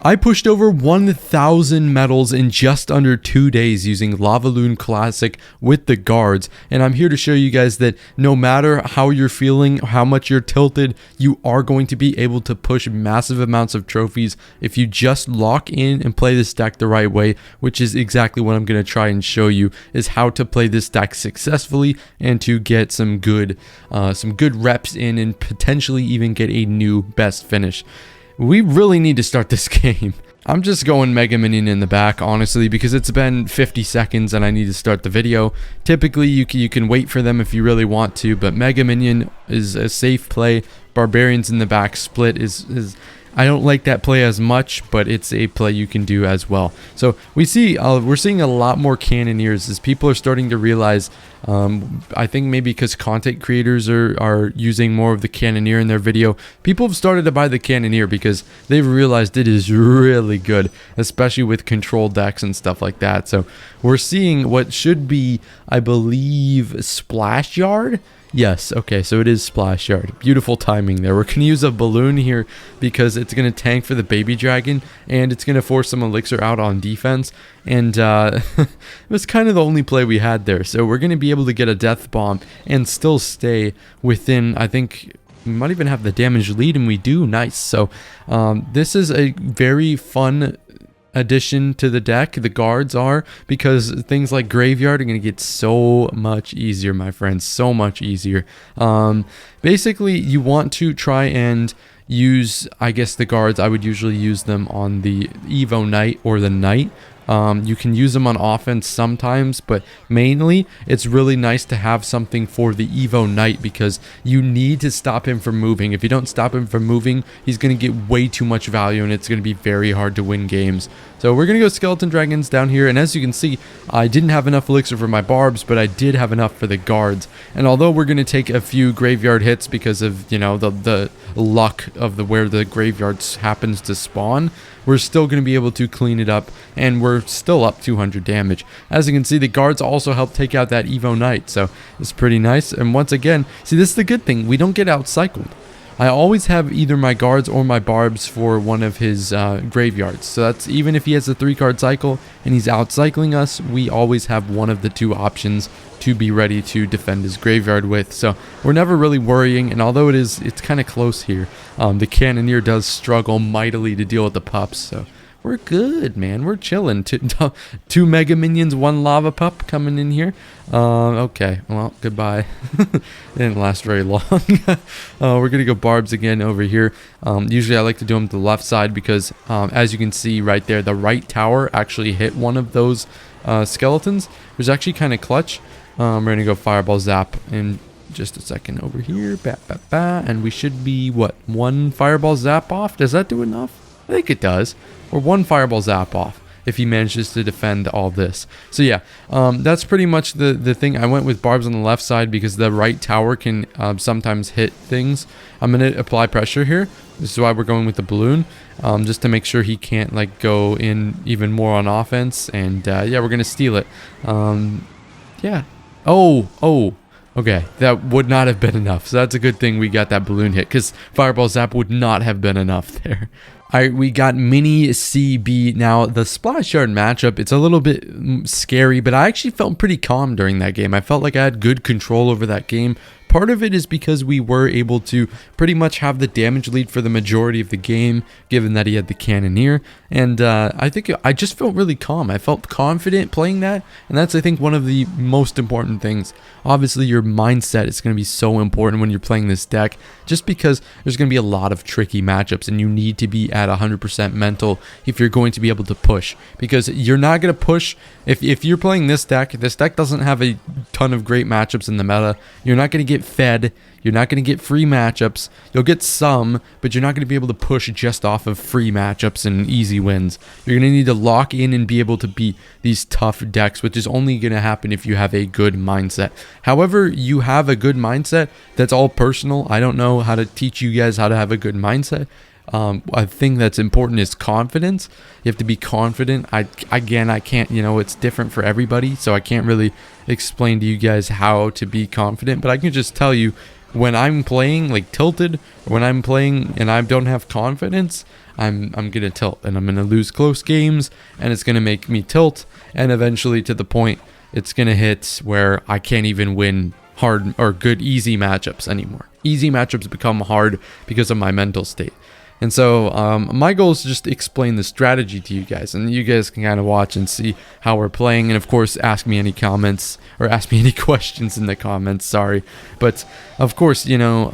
I pushed over 1,000 medals in just under 2 days using Lavaloon Classic with the guards, and I'm here to show you guys that no matter how you're feeling, how much you're tilted, you are going to be able to push massive amounts of trophies if you just lock in and play this deck the right way, which is exactly what I'm going to try and show you, is how to play this deck successfully and to get some good reps in and potentially even get a new best finish. We really need to start this game. I'm just going Mega Minion in the back, honestly, because it's been 50 seconds and I need to start the video. Typically, you can wait for them if you really want to, but Mega Minion is a safe play. Barbarians in the back split is I don't like that play as much, but it's a play you can do as well. So we're seeing a lot more Cannoneers as people are starting to realize. I think maybe because content creators are using more of the Cannoneer in their video, people have started to buy the Cannoneer because they've realized it is really good, especially with control decks and stuff like that. So we're seeing what should be, I believe, Splash Yard. Yes, okay, so it is Splash Yard. Beautiful timing there. We're going to use a balloon here because it's going to tank for the baby dragon, and it's going to force some elixir out on defense, and it was kind of the only play we had there. So we're going to be able to get a death bomb and still stay within, I think, we might even have the damage lead, and we do. Nice. So this is a very fun addition to the deck, the guards are, because things like graveyard are going to get so much easier, my friends, so much easier. Basically, you want to try and use, I guess, the guards. I would usually use them on the Evo Knight or the Knight. You can use them on offense sometimes, but mainly it's really nice to have something for the Evo Knight because you need to stop him from moving. If you don't stop him from moving, he's going to get way too much value and it's going to be very hard to win games. So we're going to go Skeleton Dragons down here, and as you can see, I didn't have enough elixir for my barbs, but I did have enough for the guards. And although we're going to take a few graveyard hits because of, you know, the luck of where the graveyards happens to spawn, we're still going to be able to clean it up, and we're still up 200 damage. As you can see, the guards also help take out that Evo Knight, so it's pretty nice. And once again, see, this is the good thing, we don't get outcycled. I always have either my guards or my barbs for one of his graveyards. So that's, even if he has a 3-card cycle and he's outcycling us, we always have one of the two options to be ready to defend his graveyard with. So we're never really worrying, and although it's kind of close here, the Cannoneer does struggle mightily to deal with the pups. So we're good, man. We're chilling. Two Mega Minions, 1 Lava Pup coming in here. Okay, well, goodbye. It didn't last very long. We're going to go Barbs again over here. Usually I like to do them to the left side because, as you can see right there, the right tower actually hit one of those skeletons. It was actually kind of clutch. We're going to go Fireball Zap in just a second over here. And we should be, what, 1 Fireball Zap off? Does that do enough? I think it does. Or 1 Fireball Zap off if he manages to defend all this. So yeah, that's pretty much the thing. I went with Barbs on the left side because the right tower can sometimes hit things. I'm going to apply pressure here. This is why we're going with the balloon, just to make sure he can't like go in even more on offense. And yeah, we're going to steal it. Yeah. Oh. Okay, that would not have been enough. So that's a good thing we got that balloon hit, because Fireball Zap would not have been enough there. Alright, we got Mini CB. Now, the Splash Yard matchup, it's a little bit scary, but I actually felt pretty calm during that game. I felt like I had good control over that game. Part of it is because we were able to pretty much have the damage lead for the majority of the game, given that he had the Cannoneer. And I think I just felt really calm. I felt confident playing that, and that's, I think, one of the most important things. Obviously, your mindset is going to be so important when you're playing this deck, just because there's going to be a lot of tricky matchups, and you need to be at 100% mental if you're going to be able to push. Because you're not going to push, if you're playing this deck doesn't have a ton of great matchups in the meta. You're not going to get fed, you're not going to get free matchups. You'll get some, but you're not going to be able to push just off of free matchups and easy wins. You're going to need to lock in and be able to beat these tough decks, which is only going to happen if you have a good mindset. However, you have a good mindset, that's all personal. I don't know how to teach you guys how to have a good mindset. A thing that's important is confidence. You have to be confident. I can't, it's different for everybody, so I can't really explain to you guys how to be confident, but I can just tell you, when I'm playing like tilted, or when I'm playing and I don't have confidence, I'm gonna tilt, and I'm gonna lose close games, and it's gonna make me tilt, and eventually to the point it's gonna hit where I can't even win hard or good easy matchups anymore. Easy matchups become hard because of my mental state. And so my goal is to just explain the strategy to you guys, and you guys can kind of watch and see how we're playing, and of course ask me any comments or ask me any questions in the comments. Sorry, but of course, you know,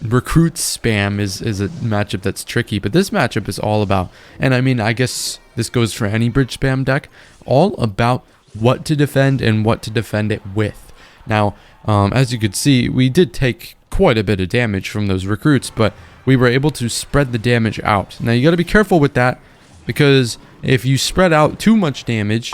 recruit spam is a matchup that's tricky, but this matchup is all about, and I mean, I guess this goes for any bridge spam deck, all about what to defend and what to defend it with. Now, as you could see, we did take quite a bit of damage from those recruits, but we were able to spread the damage out. Now you got to be careful with that, because if you spread out too much damage,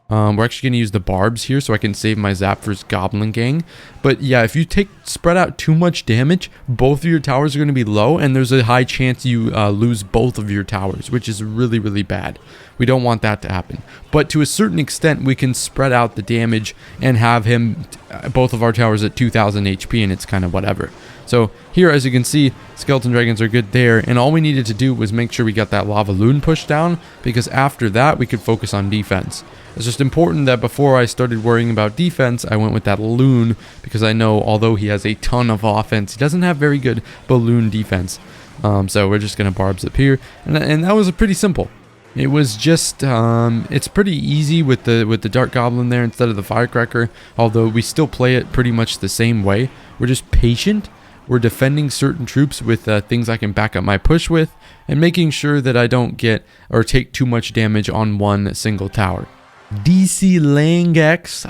we're actually going to use the barbs here so I can save my zap for his goblin gang. But yeah, if you spread out too much damage, both of your towers are going to be low, and there's a high chance you lose both of your towers, which is really, really bad. We don't want that to happen. But to a certain extent, we can spread out the damage and have him, both of our towers at 2000 HP, and it's kind of whatever. So here, as you can see, skeleton dragons are good there, and all we needed to do was make sure we got that Lavaloon pushed down, because after that we could focus on defense. It's just important that before I started worrying about defense, I went with that loon, because I know although he has a ton of offense, he doesn't have very good balloon defense. So we're just gonna barbs up here, and that was pretty simple. It was just it's pretty easy with the Dark Goblin there instead of the Firecracker, although we still play it pretty much the same way. We're just patient. We're defending certain troops with things I can back up my push with, and making sure that I don't get or take too much damage on one single tower. DC Langex,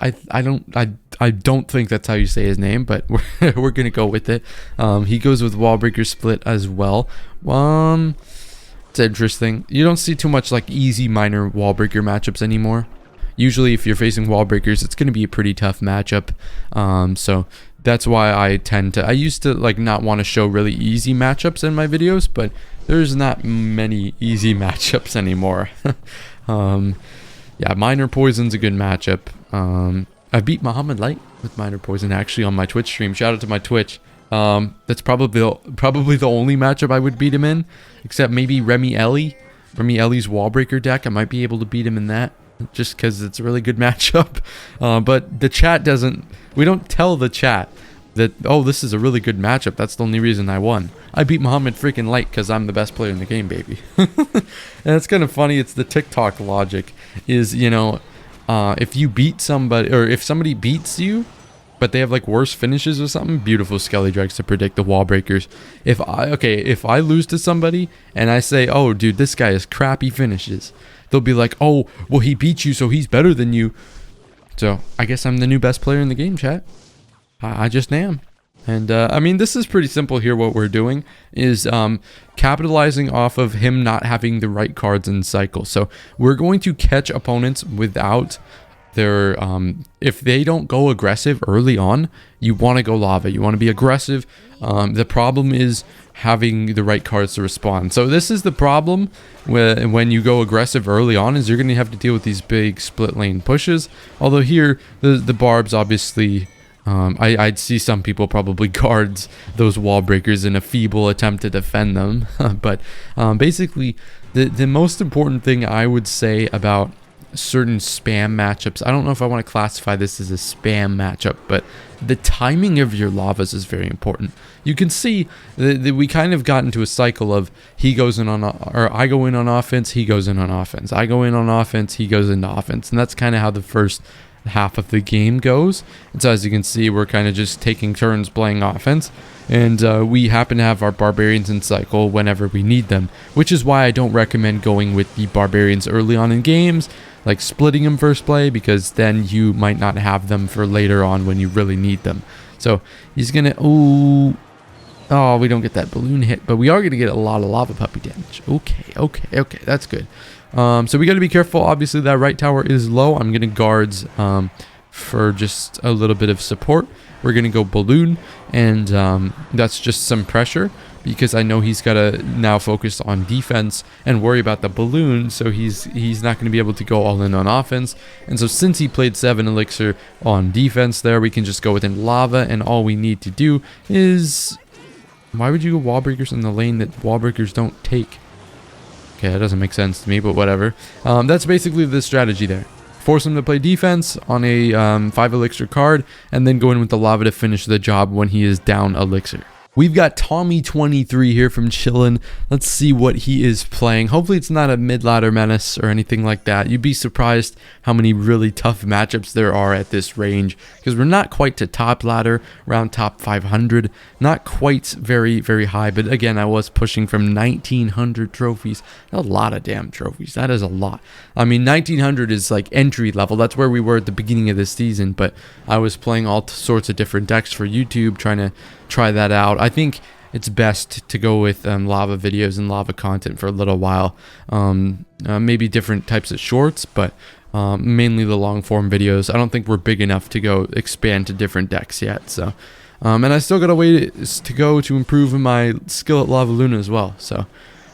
I don't think that's how you say his name, but we're gonna go with it. He goes with Wallbreaker Split as well. It's interesting. You don't see too much like easy minor Wallbreaker matchups anymore. Usually if you're facing Wallbreakers, it's gonna be a pretty tough matchup. So that's why I used to like not want to show really easy matchups in my videos, but there's not many easy matchups anymore. Yeah, Minor Poison's a good matchup. I beat Muhammad Light with Minor Poison actually on my Twitch stream. Shout out to my Twitch. That's probably the only matchup I would beat him in, except maybe Remy Ellie. Remy Ellie's Wallbreaker deck, I might be able to beat him in that, just because it's a really good matchup. But the chat doesn't, we don't tell the chat that, oh, this is a really good matchup, that's the only reason I won. I beat Muhammad freaking Light because I'm the best player in the game, baby. And it's kind of funny, it's the TikTok logic, is, you know, if you beat somebody, or if somebody beats you, but they have like worse finishes or something, beautiful Skelly Dregs to predict the wall breakers. If I lose to somebody and I say, oh dude, this guy has crappy finishes, they'll be like, oh, well he beat you so he's better than you. So I guess I'm the new best player in the game, chat. I just am. And I mean, this is pretty simple here. What we're doing is capitalizing off of him not having the right cards in cycle. So we're going to catch opponents without their if they don't go aggressive early on. You want to go lava, you want to be aggressive. The problem is having the right cards to respond. So this is the problem when you go aggressive early on, is you're going to have to deal with these big split lane pushes. Although here the barbs obviously, I'd see some people probably guards those wall breakers in a feeble attempt to defend them. But basically the most important thing I would say about certain spam matchups, I don't know if I want to classify this as a spam matchup, but the timing of your lavas is very important. You can see that we kind of got into a cycle of he goes in on, or I go in on offense, he goes in on offense, I go in on offense, he goes into offense, and that's kind of how the first half of the game goes. And so as you can see, we're kind of just taking turns playing offense, and we happen to have our barbarians in cycle whenever we need them, which is why I don't recommend going with the barbarians early on in games, like splitting them first play, because then you might not have them for later on when you really need them. So he's gonna, oh, we don't get that balloon hit, but we are gonna get a lot of lava puppy damage. Okay, that's good. So we got to be careful. Obviously that right tower is low. I'm gonna guards for just a little bit of support. We're gonna go balloon, and that's just some pressure. because I know he's got to now focus on defense and worry about the balloon, so he's not going to be able to go all in on offense. And so since he played 7 elixir on defense there, we can just go within lava, and all we need to do is... Why would you go wall breakers in the lane that wall breakers don't take? Okay, that doesn't make sense to me, but whatever. That's basically the strategy there. Force him to play defense on a 5 elixir card, and then go in with the lava to finish the job when he is down elixir. We've got Tommy23 here from Chillin'. Let's see what he is playing. Hopefully it's not a mid-ladder menace or anything like that. You'd be surprised how many really tough matchups there are at this range, because we're not quite to top ladder, around top 500. Not quite very, very high, but again, I was pushing from 1900 trophies. A lot of damn trophies. That is a lot. I mean, 1900 is like entry level. That's where we were at the beginning of this season, but I was playing all sorts of different decks for YouTube, trying to try that out. I think it's best to go with lava videos and lava content for a little while. Maybe different types of shorts, but mainly the long form videos. I don't think we're big enough to go expand to different decks yet. So, and I still got a way to go to improve my skill at Lavaloon as well. So,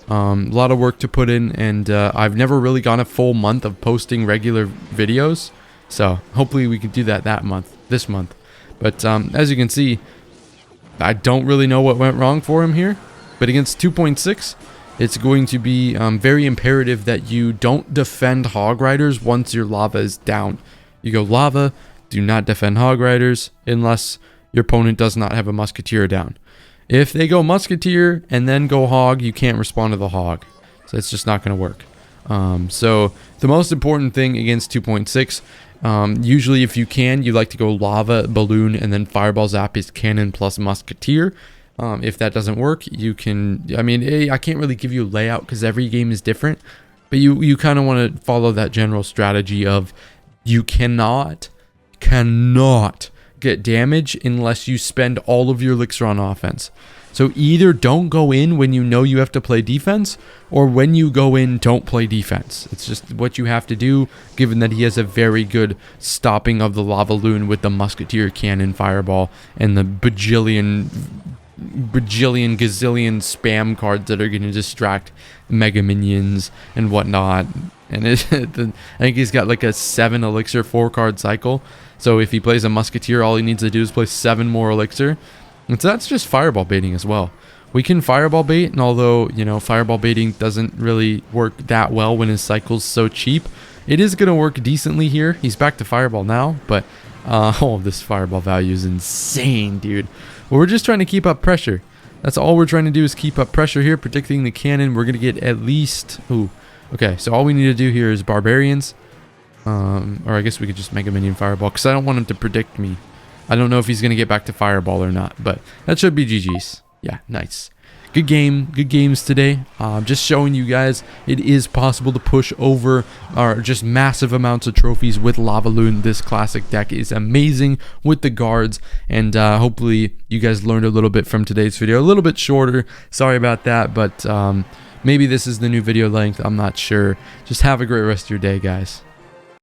a lot of work to put in, and I've never really gone a full month of posting regular videos. So hopefully we can do that this month. But as you can see, I don't really know what went wrong for him here, but against 2.6, it's going to be very imperative that you don't defend hog riders once your lava is down. You go lava, do not defend hog riders unless your opponent does not have a musketeer down. If they go musketeer and then go hog, you can't respond to the hog. So it's just not going to work. So the most important thing against 2.6, usually if you can, you like to go lava, balloon, and then fireball zap his cannon plus musketeer. If that doesn't work, you can, I mean, I can't really give you a layout because every game is different, but you kind of want to follow that general strategy of you cannot get damage unless you spend all of your elixir on offense. So either don't go in when you know you have to play defense, or when you go in, don't play defense. It's just what you have to do, given that he has a very good stopping of the Lavaloon with the musketeer cannon fireball and the bajillion gazillion spam cards that are going to distract mega minions and whatnot. And I think he's got like a 7 elixir 4 card cycle. So if he plays a musketeer, all he needs to do is play 7 more elixir. And so that's just fireball baiting as well. We can fireball bait, and although, you know, fireball baiting doesn't really work that well when his cycle's so cheap, it is going to work decently here. He's back to fireball now, but oh, this fireball value is insane, dude. Well, we're just trying to keep up pressure. That's all we're trying to do, is keep up pressure here, predicting the cannon. We're going to get at least... Ooh, okay, so all we need to do here is barbarians. Or I guess we could just Mega Minion Fireball, because I don't want him to predict me. I don't know if he's going to get back to Fireball or not, but that should be GG's. Yeah, nice. Good game. Good games today. Just showing you guys it is possible to push over just massive amounts of trophies with Lavaloon. This classic deck is amazing with the guards, and hopefully you guys learned a little bit from today's video. A little bit shorter. Sorry about that, but maybe this is the new video length. I'm not sure. Just have a great rest of your day, guys.